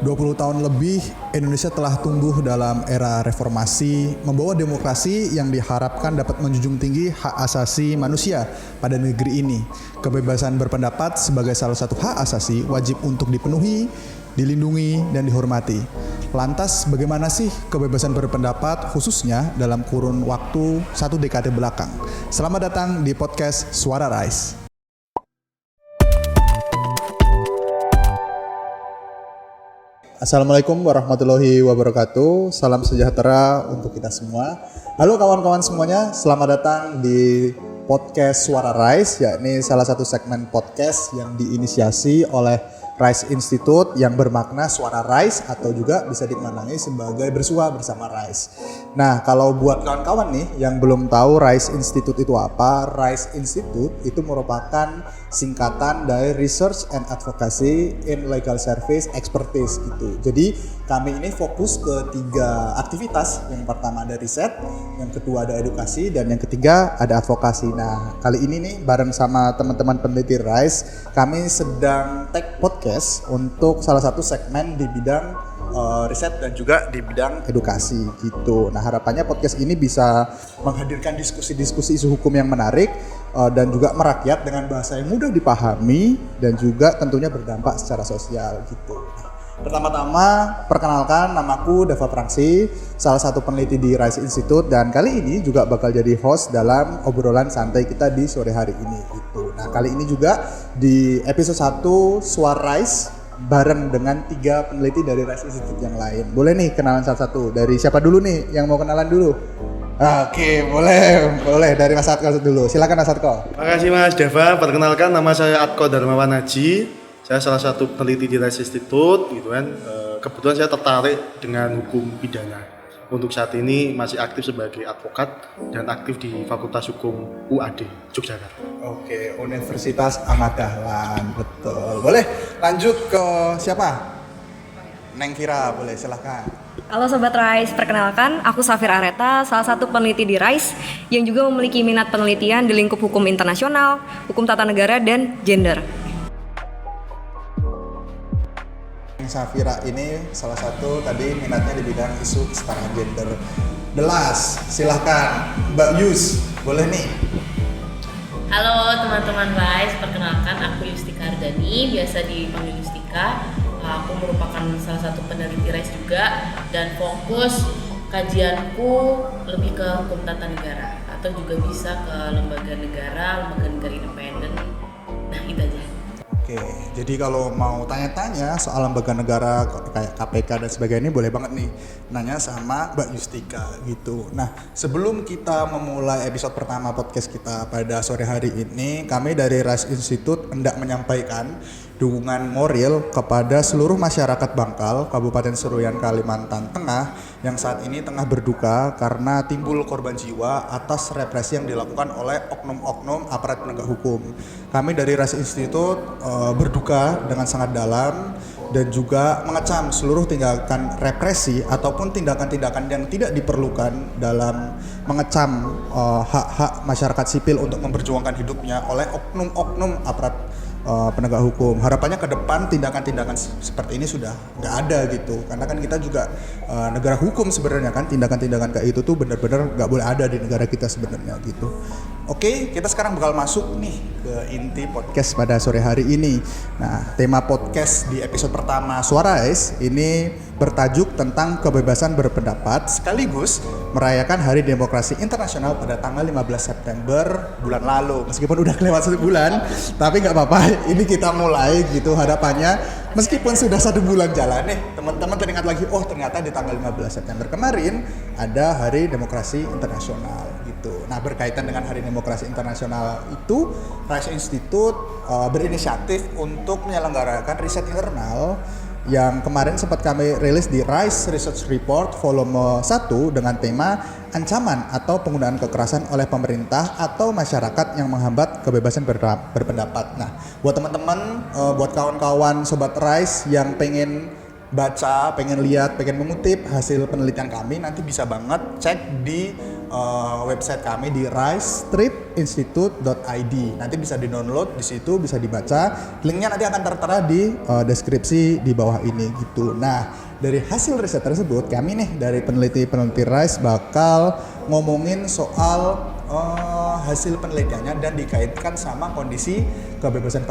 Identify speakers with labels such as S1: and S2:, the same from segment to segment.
S1: 20 tahun lebih Indonesia telah tumbuh dalam era reformasi, membawa demokrasi yang diharapkan dapat menjunjung tinggi hak asasi manusia pada negeri ini. Kebebasan berpendapat sebagai salah satu hak asasi wajib untuk dipenuhi, dilindungi, dan dihormati. Lantas bagaimana sih kebebasan berpendapat khususnya dalam kurun waktu 1 dekade belakang? Selamat datang di podcast Suara Rise. Assalamualaikum warahmatullahi wabarakatuh. Salam sejahtera untuk kita semua. Halo kawan-kawan semuanya, selamat datang di podcast Suara Rise, yakni salah satu segmen podcast yang diinisiasi oleh Rise Institute yang bermakna suara Rise atau juga bisa dimaknai sebagai bersua bersama Rise. Nah, kalau buat kawan-kawan nih yang belum tahu Rise Institute itu apa, Rise Institute itu merupakan singkatan dari Research and Advocacy in Legal Service Expertise gitu. Jadi kami ini fokus ke 3 aktivitas. Yang pertama ada riset, yang kedua ada edukasi, dan yang ketiga ada advokasi. Nah, kali ini nih bareng sama teman-teman peneliti Rise, kami sedang take podcast untuk salah satu segmen di bidang riset dan juga di bidang edukasi gitu. Nah, harapannya podcast ini bisa menghadirkan diskusi-diskusi isu hukum yang menarik dan juga merakyat dengan bahasa yang mudah dipahami dan juga tentunya berdampak secara sosial gitu. Pertama-tama, perkenalkan, namaku Dava Prangsi, salah satu peneliti di Rise Institute, dan kali ini juga bakal jadi host dalam obrolan santai kita di sore hari ini gitu. Nah, kali ini juga di episode 1 Suara Rise bareng dengan 3 peneliti dari Rise Institute yang lain. Boleh nih kenalan satu-satu. Dari siapa dulu nih yang mau kenalan dulu? Oke, boleh dari Mas Atko dulu. Silakan Mas Atko.
S2: Makasih Mas Dava. Perkenalkan, nama saya Atko Darmawan Haji. Saya salah satu peneliti di Rise Institute, gitu kan. Kebetulan saya tertarik dengan hukum pidana. Untuk saat ini masih aktif sebagai advokat dan aktif di Fakultas Hukum UAD Yogyakarta.
S1: Oke, Universitas Ahmad Dahlan, betul. Boleh lanjut ke siapa? Neng Vira, boleh silahkan.
S3: Halo Sobat Rise, perkenalkan aku Safir Areta, salah satu peneliti di Rise yang juga memiliki minat penelitian di lingkup hukum internasional, hukum tata negara, dan gender.
S1: Safira ini salah satu tadi minatnya di bidang isu kesetaraan gender. Delas, silahkan Mbak Yus, boleh nih.
S4: Halo teman-teman Rise, perkenalkan aku Yustika Ardani, biasa dipanggil Yustika. Aku merupakan salah satu peneliti Rise juga dan fokus kajianku lebih ke hukum tata negara atau juga bisa ke lembaga negara independen. Nah, itu aja.
S1: Oke, jadi kalau mau tanya-tanya soal lembaga negara kayak KPK dan sebagainya boleh banget nih nanya sama Mbak Yustika gitu. Nah, sebelum kita memulai episode pertama podcast kita pada sore hari ini, kami dari Rise Institute hendak menyampaikan dukungan moral kepada seluruh masyarakat Bangkal, Kabupaten Seruyan, Kalimantan Tengah yang saat ini tengah berduka karena timbul korban jiwa atas represi yang dilakukan oleh oknum-oknum aparat penegak hukum. Kami dari Rise Institute berduka dengan sangat dalam dan juga mengecam seluruh tindakan represi ataupun tindakan-tindakan yang tidak diperlukan dalam mengecam hak-hak masyarakat sipil untuk memperjuangkan hidupnya oleh oknum-oknum aparat penegak hukum. Harapannya ke depan tindakan-tindakan seperti ini sudah nggak ada gitu, karena kan kita juga negara hukum sebenarnya kan, tindakan-tindakan kayak itu tuh benar-benar nggak boleh ada di negara kita sebenarnya gitu. Oke, kita sekarang bakal masuk nih ke inti podcast pada sore hari ini. Nah, tema podcast di episode pertama Suara Rise ini bertajuk tentang kebebasan berpendapat sekaligus merayakan Hari Demokrasi Internasional pada tanggal 15 September bulan lalu. Meskipun udah kelewat 1 bulan, tapi nggak apa-apa. Ini kita mulai gitu harapannya. Meskipun sudah 1 bulan jalan nih, teman-teman teringat lagi, oh ternyata di tanggal 15 September kemarin ada Hari Demokrasi Internasional gitu. Nah, berkaitan dengan Hari Demokrasi Internasional itu, Rise Institute berinisiatif untuk menyelenggarakan riset internal yang kemarin sempat kami rilis di Rise Research Report volume 1 dengan tema ancaman atau penggunaan kekerasan oleh pemerintah atau masyarakat yang menghambat kebebasan berpendapat. Nah, buat teman-teman, buat kawan-kawan Sobat Rise yang pengen baca, pengen lihat, pengen mengutip hasil penelitian kami, nanti bisa banget cek di website kami di risestripinstitute.id. Nanti bisa di-download di situ, bisa dibaca. Linknya nanti akan tertera di deskripsi di bawah ini gitu. Nah, dari hasil riset tersebut kami nih dari peneliti RISE bakal ngomongin soal hasil penelitiannya dan dikaitkan sama kondisi kebebasan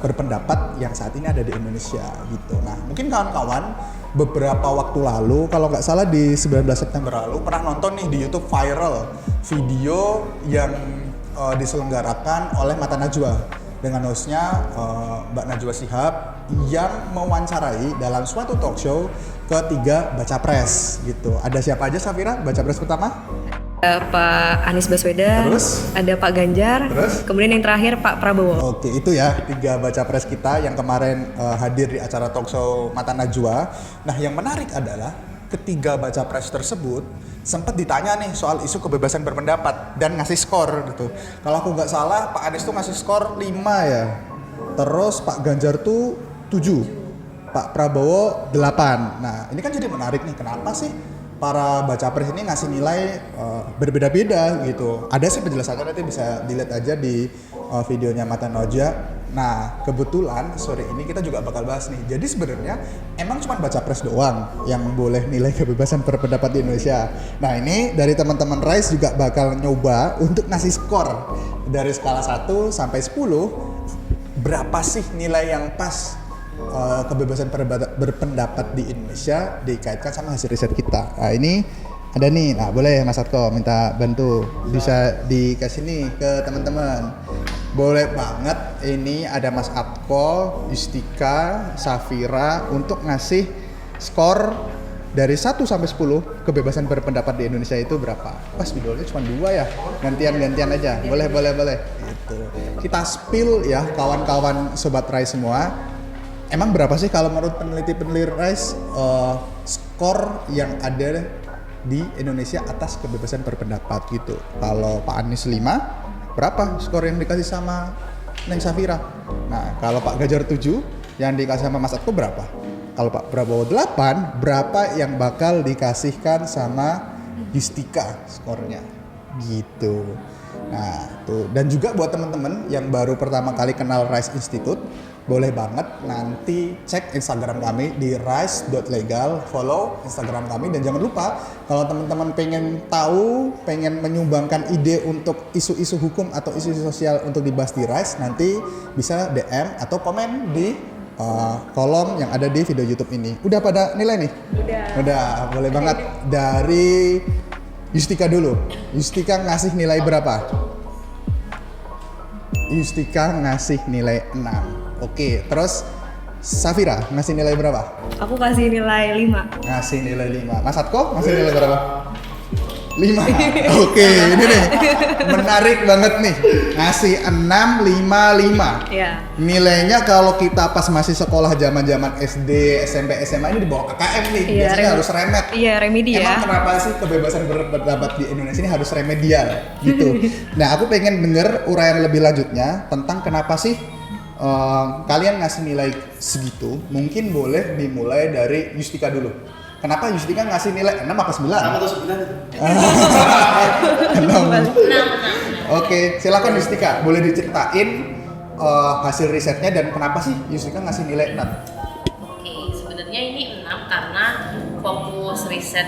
S1: berpendapat yang saat ini ada di Indonesia gitu. Nah, mungkin kawan-kawan beberapa waktu lalu, kalau nggak salah di 19 September lalu pernah nonton nih di YouTube viral video yang diselenggarakan oleh Mata Najwa dengan hostnya Mbak Najwa Shihab yang mewawancarai dalam suatu talk show ketiga baca pres gitu. Ada siapa aja Safira baca pres pertama?
S3: Ada Pak Anies Baswedan,
S1: Terus?
S3: ada Pak Ganjar,
S1: Terus?
S3: kemudian yang terakhir Pak Prabowo.
S1: Oke, itu ya tiga baca pres kita yang kemarin hadir di acara talk show Mata Najwa. Nah, yang menarik adalah ketiga baca pres tersebut sempat ditanya nih soal isu kebebasan berpendapat dan ngasih skor gitu. Kalau aku nggak salah, Pak Anies tuh ngasih skor 5 ya. Terus Pak Ganjar tuh 7, Pak Prabowo 8. Nah, ini kan jadi menarik nih, kenapa sih para baca pres ini ngasih nilai berbeda-beda gitu. Ada sih penjelasannya, nanti bisa dilihat aja di videonya Mata Najwa. Nah, kebetulan sore ini kita juga bakal bahas nih. Jadi sebenarnya emang cuma baca pres doang yang boleh nilai kebebasan berpendapat di Indonesia. Nah, ini dari teman-teman RISE juga bakal nyoba untuk ngasih skor dari skala 1 sampai 10. Berapa sih nilai yang pas kebebasan berpendapat di Indonesia dikaitkan sama hasil riset kita. Nah, ini ada nih. Nah, boleh Mas Atko minta bantu. Bisa dikasih nih ke teman-teman. Boleh banget. Ini ada Mas Atko, Yustika, Safira untuk ngasih skor dari 1 sampai 10 kebebasan berpendapat di Indonesia itu berapa? Pas videonya cuma 2 ya. Gantian-gantian aja. Boleh. Gitu. Kita spill ya kawan-kawan sobat RISE semua. Emang berapa sih kalau menurut peneliti RISE skor yang ada di Indonesia atas kebebasan berpendapat gitu? Kalau Pak Anies 5, berapa skor yang dikasih sama Neng Safira? Nah, kalau Pak Ganjar 7, yang dikasih sama Mas Atko berapa? Kalau Pak Prabowo 8, berapa yang bakal dikasihkan sama Yustika skornya? Gitu. Nah, tuh. Dan juga buat teman-teman yang baru pertama kali kenal RISE Institute, boleh banget nanti cek Instagram kami di rise.legal, follow Instagram kami, dan jangan lupa kalau teman-teman pengen tahu, pengen menyumbangkan ide untuk isu-isu hukum atau isu-isu sosial untuk dibahas di RISE, nanti bisa DM atau komen di kolom yang ada di video YouTube ini. Udah pada nilai nih? Udah, boleh banget. Dari Yustika dulu. Yustika ngasih nilai berapa? Yustika ngasih nilai 6. Oke, terus Safira ngasih nilai berapa?
S3: Aku kasih nilai 5.
S1: Ngasih nilai 5. Mas Atko ngasih nilai berapa? 5. Oke, ini nih. Menarik banget nih. Ngasih 6, 5, 5.
S3: Iya.
S1: Nilainya kalau kita pas masih sekolah zaman-zaman SD, SMP, SMA ini di bawah KKM nih.
S3: Iya,
S1: Biasanya harus remet.
S3: Iya, remedi ya.
S1: Emang kenapa sih kebebasan berpendapat di Indonesia ini harus remedial gitu? Nah, aku pengen denger uraian lebih lanjutnya tentang kenapa sih kalian ngasih nilai segitu. Mungkin boleh dimulai dari Yustika dulu. Kenapa Yustika ngasih nilai 6 apa 9?
S2: 6 atau
S1: 6. Oke, silakan Yustika. Boleh diceritain hasil risetnya dan kenapa sih Yustika ngasih nilai 6?
S4: Oke, sebenarnya ini 6 karena fokus riset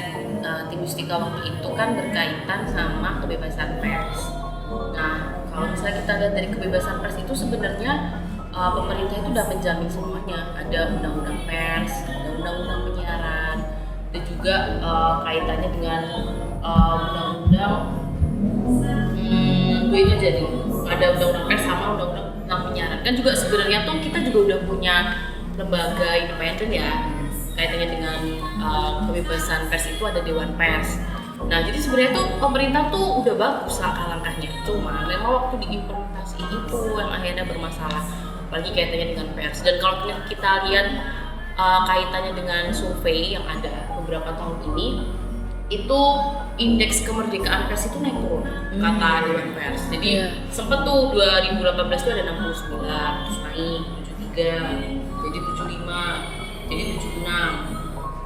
S4: tim Yustika waktu itu kan berkaitan sama kebebasan pers. Nah, kalau misalnya kita lihat dari kebebasan pers itu sebenarnya pemerintah itu udah menjamin semuanya. Ada undang-undang pers, ada undang-undang penyiaran, dan juga kaitannya dengan undang-undang dua itu jadi ada undang-undang pers sama undang-undang tentang penyiaran. Kan juga sebenarnya tuh kita juga udah punya lembaga independen ya, kaitannya dengan kebebasan pers itu ada Dewan Pers. Nah, jadi sebenarnya tuh pemerintah tuh udah bagus langkah-langkahnya, cuma memang waktu diimplementasi itu yang akhirnya bermasalah, apalagi kaitannya dengan pers. Dan kalau kita lihat kaitannya dengan survei yang ada beberapa tahun ini, itu indeks kemerdekaan pers itu naik turun kata Dewan Pers. Jadi sempet tuh 2018 tuh ada 69, terus naik 73, jadi 75, jadi 76,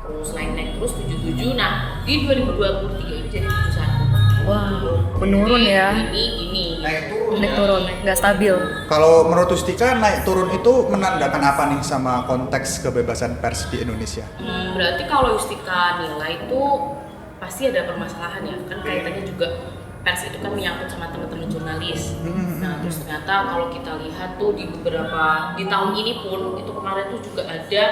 S4: terus naik terus 77. Nah di 2023 ini jadi 71.
S3: Wah, menurun ya.
S4: Ini gini.
S1: Naik turun.
S3: Naik turun, nggak stabil.
S1: Kalau menurut Yustika naik turun itu menandakan apa nih sama konteks kebebasan pers di Indonesia?
S4: Berarti kalau Yustika nilai itu pasti ada permasalahan ya, kan kaitannya juga pers itu kan menyangkut sama teman-teman jurnalis. Nah terus ternyata kalau kita lihat tuh di tahun ini pun itu kemarin tuh juga ada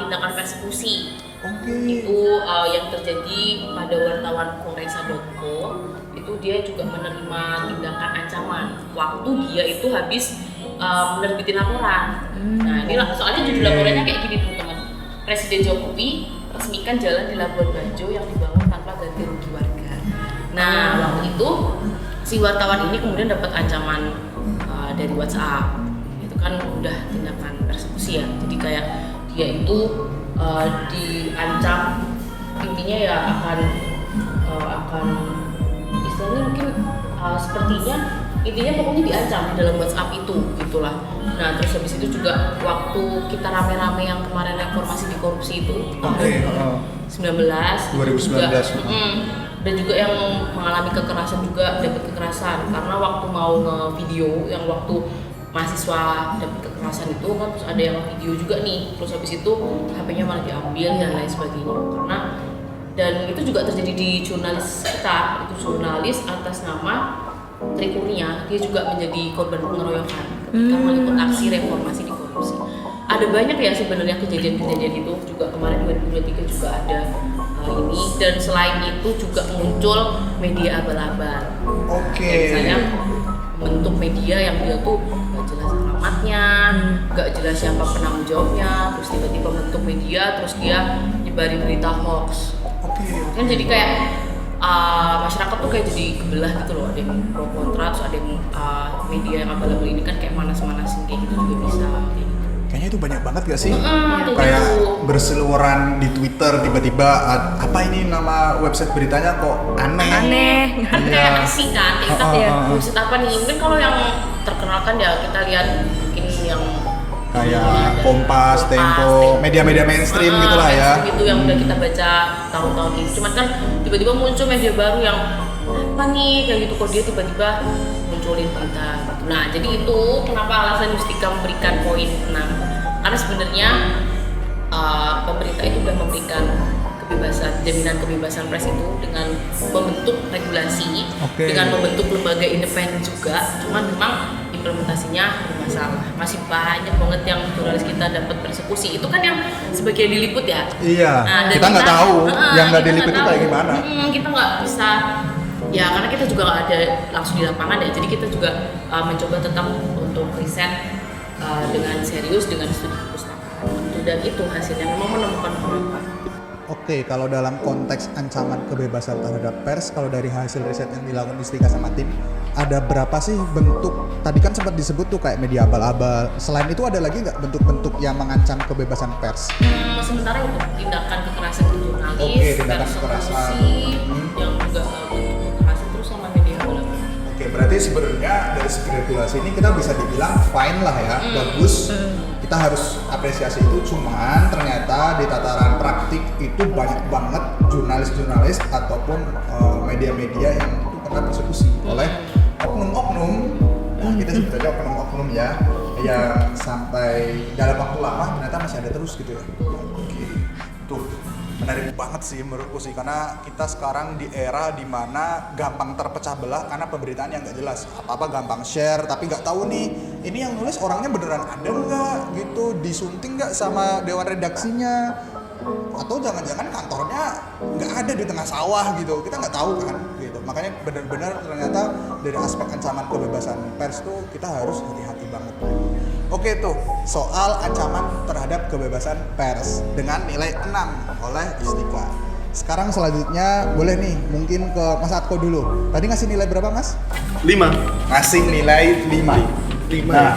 S4: tindakan persekusi. Itu yang terjadi pada wartawan Koresa.co, itu dia juga menerima tindakan ancaman waktu dia itu habis menerbitin laporan. Nah ini soalnya judul laporannya kayak gini teman-teman, Presiden Jokowi resmikan jalan di Labuan Bajo yang dibangun tanpa ganti rugi warga. Nah waktu itu si wartawan ini kemudian dapat ancaman dari WhatsApp, itu kan udah tindakan persekusi ya, jadi kayak dia itu diancam, intinya ya akan istilahnya mungkin sepertinya intinya pokoknya diancam di dalam WhatsApp itu gitulah. Nah terus habis itu juga waktu kita rame-rame yang kemarin reformasi di korupsi itu tahun 2019 dan juga yang mengalami kekerasan juga dapat kekerasan karena waktu mau nge-video yang waktu mahasiswa dapat kekerasan itu kan, terus ada yang video juga nih, terus habis itu HP-nya malah diambil dan lain sebagainya. Karena dan itu juga terjadi di jurnalis kita, itu jurnalis atas nama Tri Kurnia, dia juga menjadi korban pengeroyokan ketika meliput aksi reformasi di korupsi. Ada banyak ya sebenarnya kejadian-kejadian itu, juga kemarin 2023 juga ada ini, dan selain itu juga muncul media abal-abal. Misalnya bentuk media yang dia tuh gak jelas alamatnya, gak jelas siapa penanggung jawabnya, terus tiba-tiba bentuk media terus dia nyebarin berita hoax. Kan jadi kayak masyarakat tuh kayak jadi kebelah gitu loh, ada yang pro kontra, terus ada yang media yang abal-abal ini kan kayak manas-manasin kayak gitu juga bisa.
S1: Kayaknya itu banyak banget gak sih? Kayak berseliweran di Twitter tiba-tiba apa ini nama website beritanya kok aneh.
S4: Kan kayak asing kan, kita website apa nih? Mungkin kalau yang terkenal kan ya kita lihat mungkin yang
S1: kayak Kompas, Tempo, media-media mainstream gitulah ya.
S4: Gitu yang udah kita baca tahun-tahun ini. Cuman kan tiba-tiba muncul media baru yang apa nih kayak gitu, kok dia tiba-tiba munculin berita gitu. Nah jadi itu kenapa alasan Yustika memberikan poin 6, karena sebenarnya pemerintah itu sudah memberikan kebebasan, jaminan kebebasan pers itu dengan membentuk regulasi, dengan membentuk lembaga independen juga, cuman memang implementasinya bermasalah. Masih banyak banget yang jurnalis kita dapat persekusi, itu kan yang sebagian diliput ya.
S1: Iya, nah, kita nggak tahu yang nggak diliput itu kayak gimana.
S4: Kita nggak bisa ya, karena kita juga nggak ada langsung di lapangan ya, jadi kita juga mencoba tetap untuk riset dengan serius, dengan studi perpustakaan, dan itu hasilnya memang menemukan beberapa.
S1: Oke, kalau dalam konteks ancaman kebebasan terhadap pers, kalau dari hasil riset yang dilakukan Yustika sama tim, ada berapa sih bentuk, tadi kan sempat disebut tuh kayak media abal-abal, selain itu ada lagi nggak bentuk-bentuk yang mengancam kebebasan pers?
S4: Sementara untuk tindakan kekerasan di jurnalis,
S1: tindakan kekerasan
S4: yang juga bentuk kekerasan terus sama media abal-abal.
S1: Oke, berarti sebenarnya dari segi regulasi ini kita bisa dibilang fine lah ya, bagus. Kita harus apresiasi itu, cuman ternyata di tataran praktik itu banyak banget jurnalis-jurnalis ataupun media-media yang itu kena persekusi oleh oknum-oknum. Nah, kita sebut aja oknum-oknum ya, yang sampai dalam waktu lama ternyata masih ada terus gitu ya. Oke, tuh menarik banget sih menurutku sih, karena kita sekarang di era dimana gampang terpecah belah karena pemberitaan yang nggak jelas, apa-apa gampang share tapi nggak tahu nih ini yang nulis orangnya beneran ada nggak gitu, disunting nggak sama dewan redaksinya, atau jangan-jangan kantornya nggak ada di tengah sawah gitu, kita nggak tahu kan gitu. Makanya benar-benar ternyata dari aspek ancaman kebebasan pers tuh kita harus hati-hati banget. Oke tuh, soal ancaman terhadap kebebasan pers dengan nilai 6 oleh Yustika. Sekarang selanjutnya boleh nih mungkin ke Mas Atko dulu. Tadi ngasih nilai berapa Mas?
S2: 5.
S1: Ngasih nilai 5. Nah,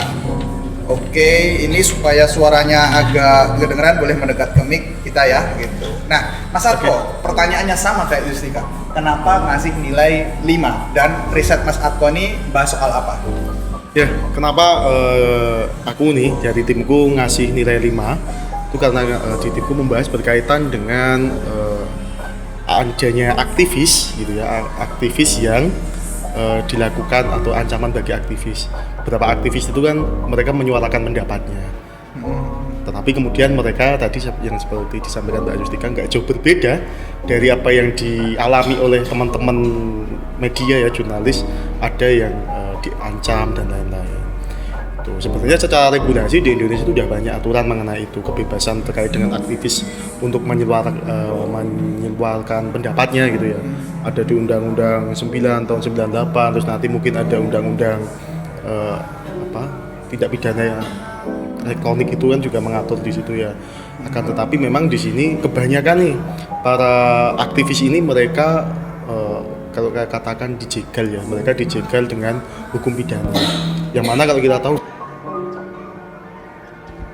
S1: oke, ini supaya suaranya agak kedengeran boleh mendekat ke mic kita ya gitu. Nah, Mas Atko, pertanyaannya sama kayak Yustika. Kenapa ngasih nilai 5? Dan riset Mas Atko ini bahas soal apa?
S2: Ya, kenapa aku nih dari timku ngasih nilai 5 itu karena di timku membahas berkaitan dengan adanya aktivis gitu ya, aktivis yang dilakukan atau ancaman bagi aktivis. Beberapa aktivis itu kan mereka menyuarakan pendapatnya. Tetapi kemudian mereka tadi yang seperti disampaikan Mbak Yustika nggak jauh berbeda dari apa yang dialami oleh teman-teman media ya, jurnalis, ada yang diancam dan lain-lain. Tuh, sebenarnya secara regulasi di Indonesia itu sudah banyak aturan mengenai itu, kebebasan terkait dengan aktivis untuk menyuarakan pendapatnya gitu ya. Ada di Undang-Undang 9 tahun 98, terus nanti mungkin ada Undang-Undang tindak pidana yang elektronik itu kan juga mengatur di situ ya. Akan tetapi memang di sini kebanyakan nih para aktivis ini mereka kalau katakan dijegal ya, mereka dijegal dengan hukum pidana. Yang mana kalau kita tahu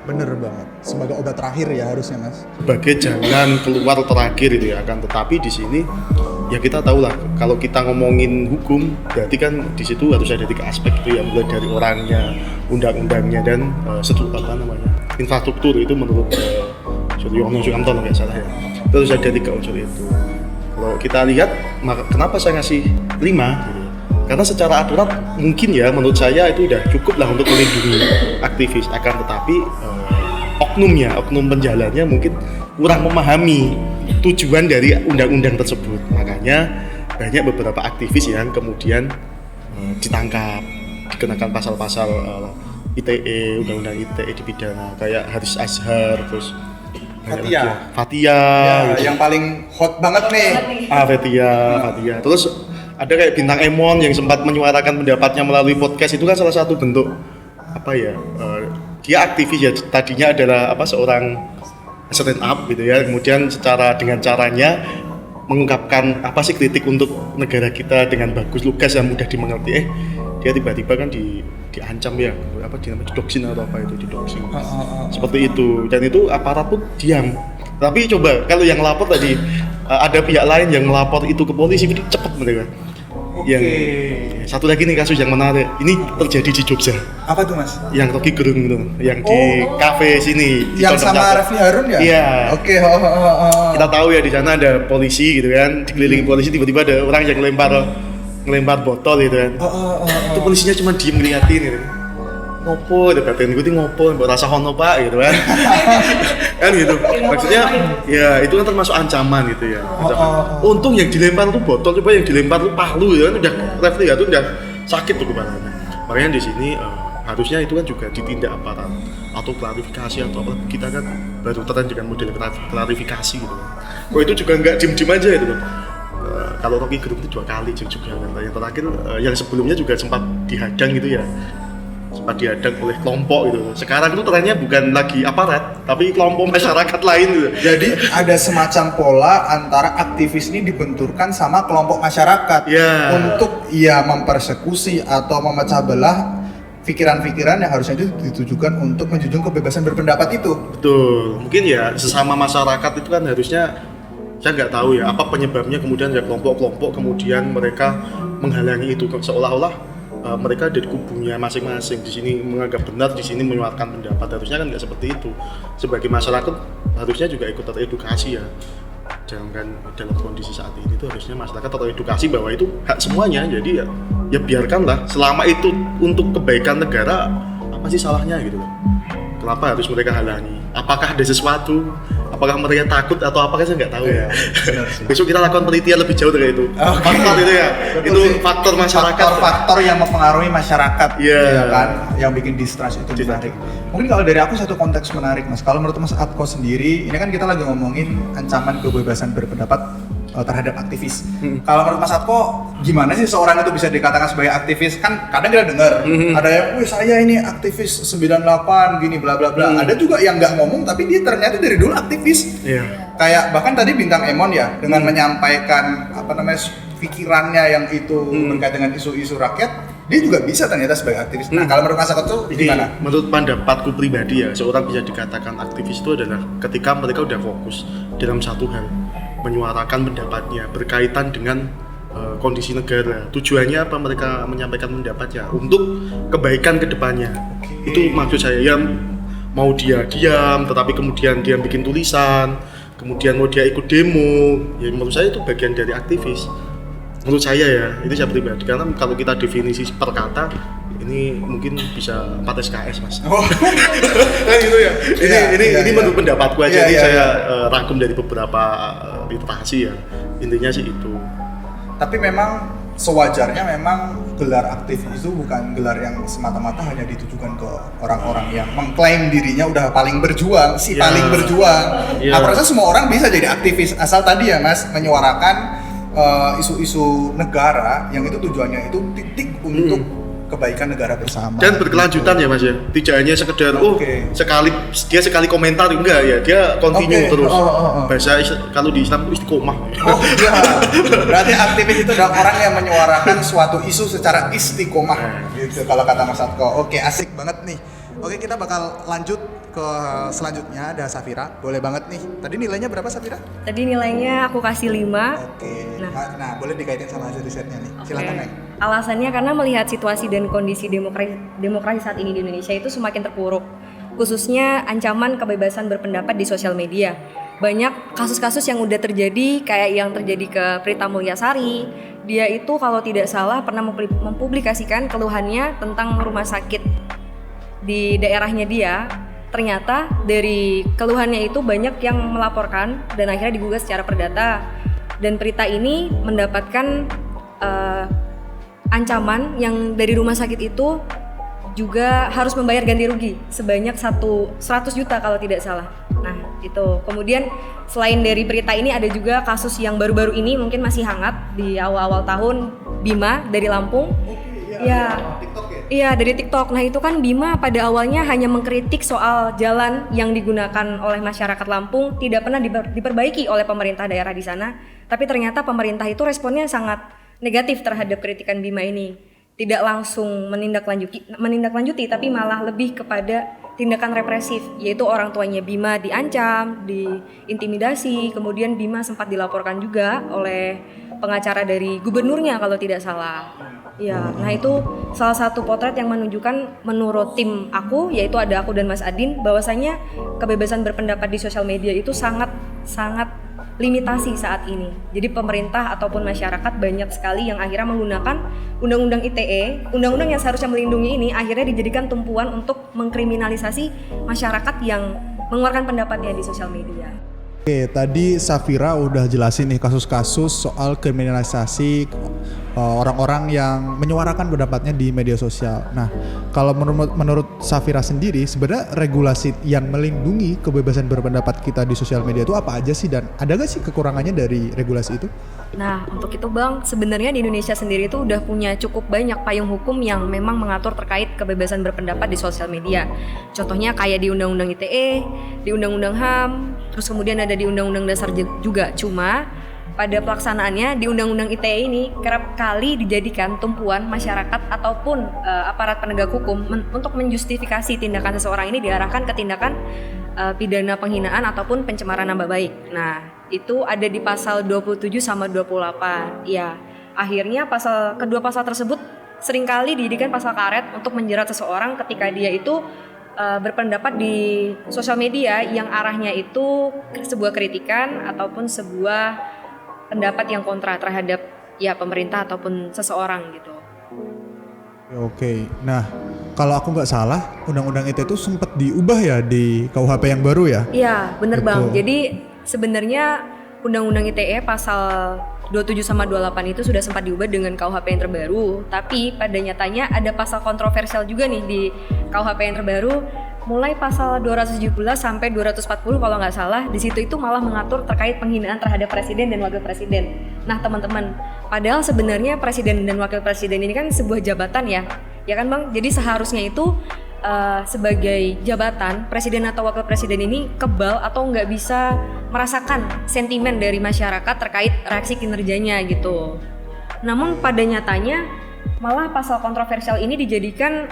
S1: Bener banget, sebagai obat terakhir ya harusnya Mas.
S2: sebagai jalan keluar terakhir itu ya. Akan tetapi di sini ya kita tahu lah, kalau kita ngomongin hukum berarti kan di situ harus ada 3 aspek itu ya, mulai dari orangnya, undang-undangnya, dan infrastruktur itu menurut Suryono Sukamto nggak salah ya. Itu harus ada 3 unsur itu. Kalau kita lihat kenapa saya ngasih 5 gitu. Karena secara aturan mungkin ya menurut saya itu udah cukup lah untuk melindungi aktivis. Akan tetapi oknum penjalannya mungkin kurang memahami tujuan dari undang-undang tersebut. Makanya banyak beberapa aktivis yang kemudian ditangkap, dikenakan pasal-pasal ITE, undang-undang ITE dipidana, kayak Haris Azhar, terus Fathia
S1: Ya,
S2: gitu.
S1: yang paling hot banget nih.
S2: Fathia. Terus ada kayak Bintang Emon yang sempat menyuarakan pendapatnya melalui podcast, itu kan salah satu bentuk dia aktivis ya, tadinya adalah seorang stand up gitu ya, kemudian dengan caranya mengungkapkan kritik untuk negara kita dengan bagus, lugas, yang mudah dimengerti. Dia tiba-tiba kan diancam ya, didoksin atau didoksin. Seperti itu, dan itu aparat pun diam. Tapi coba kalau yang lapor tadi ada pihak lain yang melapor itu ke polisi, ini cepat mereka. Yang satu lagi nih kasus yang menarik, ini terjadi di Jogja.
S1: Apa tuh Mas?
S2: Yang Rocky Gerung itu, yang di kafe sini.
S1: Yang sama Refli Harun ya?
S2: Iya.
S1: Oke.
S2: Kita tahu ya di sana ada polisi gitu kan, dikelilingi polisi, tiba-tiba ada orang yang ngelempar botol gitu kan. Itu polisinya cuma diem ngeliatin gitu. Ngopo, ada batin gue ngopo, buat rasa hono pak gitu kan. Kan gitu. Maksudnya ya itu kan termasuk ancaman gitu ya. Untung yang dilempar tuh botol, coba yang dilempar tuh palu ya kan, udah Refli ya tuh udah sakit tuh kepalanya. Makanya di sini harusnya itu kan juga ditindak aparat atau klarifikasi atau apa, kita kan baru terang dengan model klarifikasi gitu. Kok itu juga nggak diem-diem aja itu loh. Kalau Rocky Gerung itu 2 kali juga kan. Yang terakhir yang sebelumnya juga sempat dihadang gitu ya. Sempat dihadang oleh kelompok gitu. Sekarang itu trennya bukan lagi aparat, tapi kelompok masyarakat lain gitu.
S1: Jadi ada semacam pola antara aktivis ini dibenturkan sama kelompok masyarakat untuk mempersekusi atau memecah belah pikiran-pikiran yang harusnya itu ditujukan untuk menjunjung kebebasan berpendapat itu.
S2: Betul. Mungkin ya sesama masyarakat itu kan harusnya, saya nggak tahu ya apa penyebabnya kemudian ya kelompok-kelompok kemudian mereka menghalangi itu, seolah-olah mereka dari kubunya masing-masing, di sini menganggap benar, di sini menyuarakan pendapat. Harusnya kan nggak seperti itu. Sebagai masyarakat harusnya juga ikut teredukasi ya. Jangan dalam kondisi saat ini itu harusnya masyarakat teredukasi bahwa itu hak semuanya. Jadi ya biarkanlah, selama itu untuk kebaikan negara, apa sih salahnya gitu loh. Kenapa harus mereka halangi? Apakah ada sesuatu? Apakah mereka takut atau apakah saya nggak tahu ya. Besok kita lakukan penelitian lebih jauh dari itu. Faktor itu ya. Itu faktor masyarakat.
S1: Faktor yang mempengaruhi masyarakat,
S2: ya
S1: kan, yang bikin distrust itu menarik. Mungkin kalau dari aku satu konteks menarik Mas. Kalau menurut Mas Atko sendiri, ini kan kita lagi ngomongin ancaman kebebasan berpendapat terhadap aktivis. Kalau menurut Mas Atko, gimana sih seorang itu bisa dikatakan sebagai aktivis? Kan kadang kita dengar ada yang, "Wih, saya ini aktivis 98 gini bla bla bla." Ada juga yang nggak ngomong tapi dia ternyata dari dulu aktivis. Kayak bahkan tadi Bintang Emon ya dengan menyampaikan pikirannya yang itu berkaitan dengan isu-isu rakyat, dia juga bisa ternyata sebagai aktivis. Nah, kalau menurut Mas Atko itu gimana?
S2: Menurut pendapatku pribadi ya, seorang bisa dikatakan aktivis itu adalah ketika mereka udah fokus dalam satu hal, menyuarakan pendapatnya berkaitan dengan kondisi negara. Tujuannya apa mereka menyampaikan pendapatnya? Untuk kebaikan kedepannya. Itu maksud saya. Ya mau dia diam, tetapi kemudian dia bikin tulisan, kemudian mau dia ikut demo, ya menurut saya itu bagian dari aktivis. Menurut saya ya, itu saya pribadi. Karena kalau kita definisi per kata, ini mungkin bisa 4 SKS mas.
S1: Oh.
S2: Kan gitu ya. Ini menurut pendapatku aja. Ini saya rangkum dari beberapa literasi ya. Intinya sih itu.
S1: Tapi memang sewajarnya memang gelar aktif itu bukan gelar yang semata-mata hanya ditujukan ke orang-orang yang mengklaim dirinya udah paling berjuang, paling berjuang. Aku rasa semua orang bisa jadi aktivis asal tadi ya mas menyuarakan isu-isu negara yang itu tujuannya itu titik untuk kebaikan negara bersama.
S2: Dan berkelanjutan ya mas ya, tidak hanya sekedar sekali komentar, enggak ya, dia continue terus. Bahasa kalau di Islam itu istiqomah.
S1: Oh iya, berarti aktivis itu adalah orang yang menyuarakan suatu isu secara istiqomah gitu kalau kata Mas Atko. Oke, asik banget nih. Oke, kita bakal lanjut ke selanjutnya, ada Safira. Boleh banget nih. Tadi nilainya berapa Safira?
S3: Tadi nilainya aku kasih 5.
S1: Oke. Nah, boleh dikaitin sama hasil risetnya nih. Silakan Neng.
S3: Alasannya karena melihat situasi dan kondisi demokrasi saat ini di Indonesia itu semakin terpuruk, khususnya ancaman kebebasan berpendapat di sosial media. Banyak kasus-kasus yang udah terjadi, kayak yang terjadi ke Prita Mulyasari. Dia itu kalau tidak salah pernah mempublikasikan keluhannya tentang rumah sakit di daerahnya dia. Ternyata dari keluhannya itu banyak yang melaporkan dan akhirnya digugat secara perdata. Dan Prita ini mendapatkan ancaman yang dari rumah sakit itu juga harus membayar ganti rugi sebanyak 100 juta kalau tidak salah. Nah itu. Kemudian selain dari Prita ini ada juga kasus yang baru-baru ini mungkin masih hangat di awal-awal tahun, Bima dari Lampung. Iya, dari TikTok. Nah itu kan Bima pada awalnya hanya mengkritik soal jalan yang digunakan oleh masyarakat Lampung tidak pernah diperbaiki oleh pemerintah daerah di sana. Tapi ternyata pemerintah itu responnya sangat negatif terhadap kritikan Bima ini. Tidak langsung menindaklanjuti, tapi malah lebih kepada tindakan represif, yaitu orang tuanya Bima diancam, diintimidasi, kemudian Bima sempat dilaporkan juga oleh pengacara dari gubernurnya kalau tidak salah. Ya, nah itu salah satu potret yang menunjukkan menurut tim aku, yaitu ada aku dan Mas Adin, bahwasanya kebebasan berpendapat di sosial media itu sangat limitasi saat ini. Jadi pemerintah ataupun masyarakat banyak sekali yang akhirnya menggunakan undang-undang ITE, undang-undang yang seharusnya melindungi ini akhirnya dijadikan tumpuan untuk mengkriminalisasi masyarakat yang mengeluarkan pendapatnya di sosial media.
S1: Oke, tadi Safira udah jelasin nih kasus-kasus soal kriminalisasi orang-orang yang menyuarakan pendapatnya di media sosial. Nah, kalau menurut Safira sendiri, sebenarnya regulasi yang melindungi kebebasan berpendapat kita di sosial media itu apa aja sih, dan ada gak sih kekurangannya dari regulasi itu?
S3: Nah, untuk itu Bang, sebenarnya di Indonesia sendiri itu udah punya cukup banyak payung hukum yang memang mengatur terkait kebebasan berpendapat di sosial media. Contohnya kayak di Undang-Undang ITE, di Undang-Undang HAM, terus kemudian ada di Undang-Undang Dasar juga. Cuma pada pelaksanaannya di Undang-Undang ITE ini kerap kali dijadikan tumpuan masyarakat ataupun aparat penegak hukum untuk menjustifikasi tindakan seseorang ini diarahkan ke tindakan pidana penghinaan ataupun pencemaran nama baik. Nah, itu ada di pasal 27 sama 28. Ya, akhirnya kedua pasal tersebut seringkali dijadikan pasal karet untuk menjerat seseorang ketika dia itu berpendapat di sosial media yang arahnya itu sebuah kritikan ataupun sebuah pendapat yang kontra terhadap ya pemerintah ataupun seseorang gitu.
S1: Oke, nah kalau aku nggak salah, Undang-Undang ITE itu sempat diubah ya di KUHP yang baru ya?
S3: Iya, bener
S1: Betul.
S3: Bang. Jadi sebenarnya Undang-Undang ITE pasal 27 sama 28 itu sudah sempat diubah dengan KUHP yang terbaru. Tapi pada nyatanya ada pasal kontroversial juga nih di KUHP yang terbaru. Mulai pasal 217 sampai 240 kalau nggak salah, di situ itu malah mengatur terkait penghinaan terhadap presiden dan wakil presiden. Nah teman-teman, padahal sebenarnya presiden dan wakil presiden ini kan sebuah jabatan ya kan Bang? Jadi seharusnya itu sebagai jabatan, presiden atau wakil presiden ini kebal atau nggak bisa merasakan sentimen dari masyarakat terkait reaksi kinerjanya gitu. Namun pada nyatanya malah pasal kontroversial ini dijadikan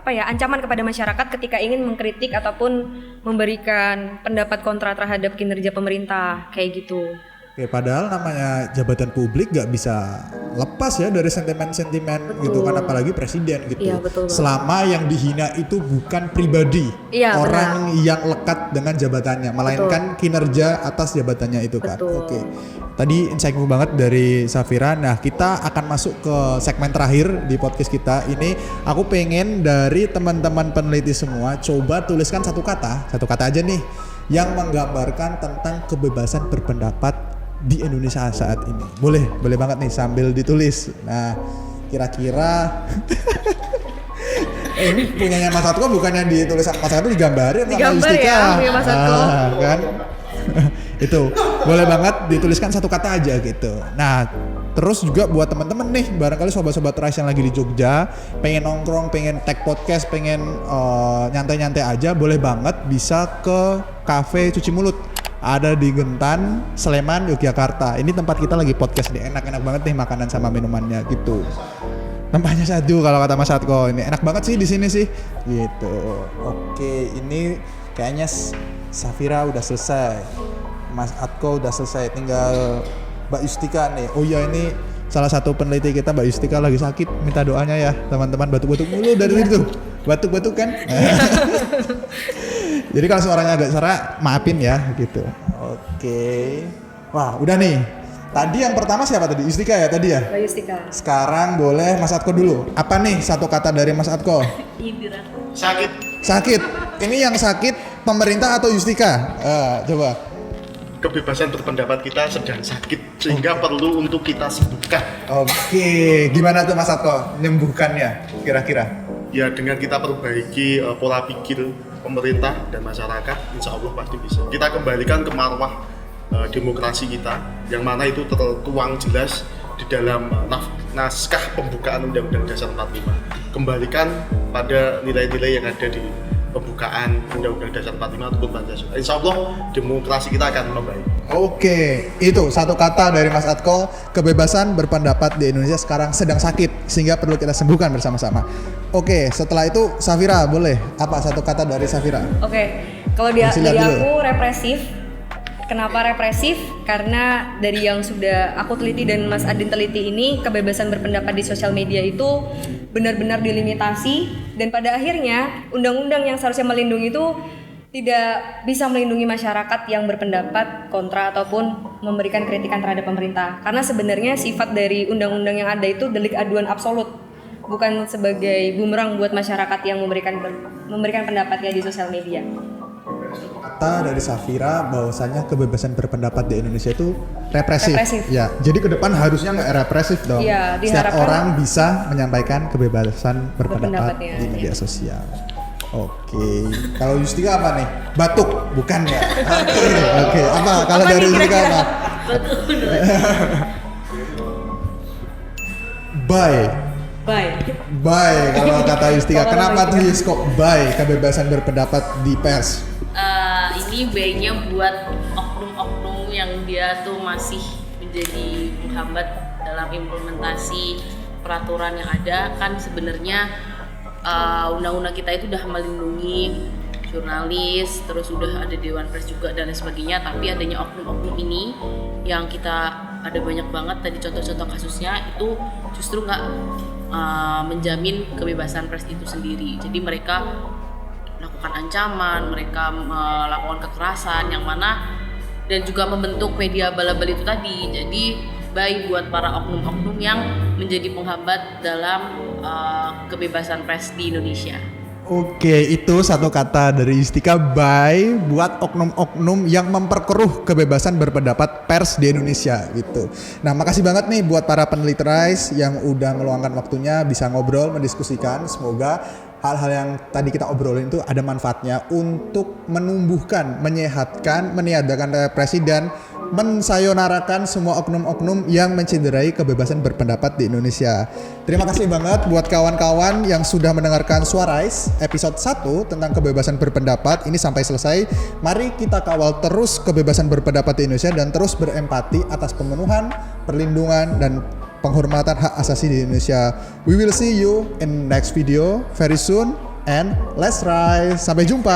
S3: ancaman kepada masyarakat ketika ingin mengkritik ataupun memberikan pendapat kontra terhadap kinerja pemerintah kayak gitu.
S1: Oke, padahal namanya jabatan publik gak bisa lepas ya dari sentimen-sentimen gitu kan, apalagi presiden gitu.
S3: Iya, betul banget.
S1: Selama yang dihina itu bukan pribadi,
S3: Iya,
S1: orang yang lekat dengan jabatannya, melainkan kinerja atas jabatannya itu kan.
S3: Betul.
S1: Oke. Tadi insightful banget dari Safira. Nah, kita akan masuk ke segmen terakhir di podcast kita. Ini aku pengen dari teman-teman peneliti semua coba tuliskan satu kata aja nih yang menggambarkan tentang kebebasan berpendapat di Indonesia saat ini. Boleh banget nih sambil ditulis. Nah, kira-kira ini punyanya Mas Atko, bukannya ditulis Mas Atko, digambarin sama
S3: Digambar
S1: Yustika.
S3: ya, punya Mas Atko.
S1: Kan? Itu boleh banget dituliskan satu kata aja gitu. Nah, terus juga buat teman-teman nih, barangkali sobat-sobat Rise yang lagi di Jogja, pengen nongkrong, pengen tag podcast, pengen nyantai-nyantai aja, boleh banget bisa ke Cafe Cuci Mulut. Ada di Gentan, Sleman, Yogyakarta. Ini tempat kita lagi podcast nih, enak-enak banget nih makanan sama minumannya gitu. Tempatnya satu kalau kata Mas Atko, ini enak banget sih di sini sih. Gitu. Oke, ini kayaknya Safira udah selesai, Mas Atko udah selesai, tinggal Mbak Yustika nih. Oh iya, ini salah satu peneliti kita, Mbak Yustika lagi sakit, minta doanya ya teman-teman, batuk-batuk mulu dari itu, batuk-batuk kan. Jadi kalau suaranya agak serak, maafin ya gitu. Oke. Wah, udah nih. Tadi yang pertama siapa tadi? Yustika ya tadi ya?
S3: Mbak Yustika.
S1: Sekarang boleh Mas Atko dulu. Apa nih satu kata dari Mas Atko?
S2: Sakit.
S1: Sakit. Ini yang sakit pemerintah atau Yustika? Coba.
S2: Kebebasan berpendapat kita sedang sakit sehingga perlu untuk kita sembuhkan.
S1: Oke, gimana tuh Mas Atko nyembuhkannya kira-kira?
S2: Ya, dengan kita perbaiki pola pikir pemerintah dan masyarakat, insya Allah pasti bisa. Kita kembalikan ke marwah demokrasi kita, yang mana itu tertuang jelas di dalam naskah pembukaan Undang-Undang Dasar 45. Kembalikan pada nilai-nilai yang ada di pembukaan Undang-Undang Dasar 45 ataupun Pancasila. Insya Allah demokrasi kita akan membaik.
S1: Oke, itu satu kata dari Mas Atko, kebebasan berpendapat di Indonesia sekarang sedang sakit sehingga perlu kita sembuhkan bersama-sama. Oke, setelah itu Safira boleh apa satu kata dari Safira?
S3: Oke, kalau dari
S1: Silakan dulu.
S3: aku represif. Kenapa represif? Karena dari yang sudah aku teliti dan Mas Adin teliti ini, kebebasan berpendapat di sosial media itu benar-benar dilimitasi, dan pada akhirnya undang-undang yang seharusnya melindungi itu tidak bisa melindungi masyarakat yang berpendapat kontra ataupun memberikan kritikan terhadap pemerintah. Karena sebenarnya sifat dari undang-undang yang ada itu delik aduan absolut, bukan sebagai bumerang buat masyarakat yang memberikan pendapatnya di sosial media.
S1: Kata dari Safira bahwasanya kebebasan berpendapat di Indonesia itu represif. Ya, jadi ke depan harusnya nggak represif dong.
S3: Ya,
S1: setiap orang bisa menyampaikan kebebasan berpendapat di media sosial. Oke, kalau Yustika apa nih? Batuk, bukan ya? Oke. Apa kalau dari Yustika apa? Bye kalau kata Yustika. Kenapa tuh Yus kok bye kebebasan berpendapat di pers?
S4: Ini B-nya buat oknum-oknum yang dia tuh masih menjadi penghambat dalam implementasi peraturan yang ada. Kan sebenarnya undang-undang kita itu udah melindungi jurnalis, terus udah ada dewan pers juga dan lain sebagainya, tapi adanya oknum-oknum ini yang kita ada banyak banget tadi contoh-contoh kasusnya itu justru nggak menjamin kebebasan pers itu sendiri. Jadi mereka melakukan ancaman, mereka melakukan kekerasan yang mana dan juga membentuk media bala-bali itu tadi. Jadi baik buat para oknum-oknum yang menjadi penghambat dalam kebebasan pers di Indonesia.
S1: Oke, itu satu kata dari Yustika, bye buat oknum-oknum yang memperkeruh kebebasan berpendapat pers di Indonesia gitu. Nah, makasih banget nih buat para peneliti Rise yang udah meluangkan waktunya bisa ngobrol, mendiskusikan. Semoga hal-hal yang tadi kita obrolin itu ada manfaatnya untuk menumbuhkan, menyehatkan, meniadakan represi dan mensayonarakan semua oknum-oknum yang mencederai kebebasan berpendapat di Indonesia. Terima kasih banget buat kawan-kawan yang sudah mendengarkan Suara Rise episode 1 tentang kebebasan berpendapat ini sampai selesai. Mari kita kawal terus kebebasan berpendapat di Indonesia dan terus berempati atas pemenuhan, perlindungan, dan penghormatan hak asasi di Indonesia. We will see you in next video very soon and let's rise. Sampai jumpa.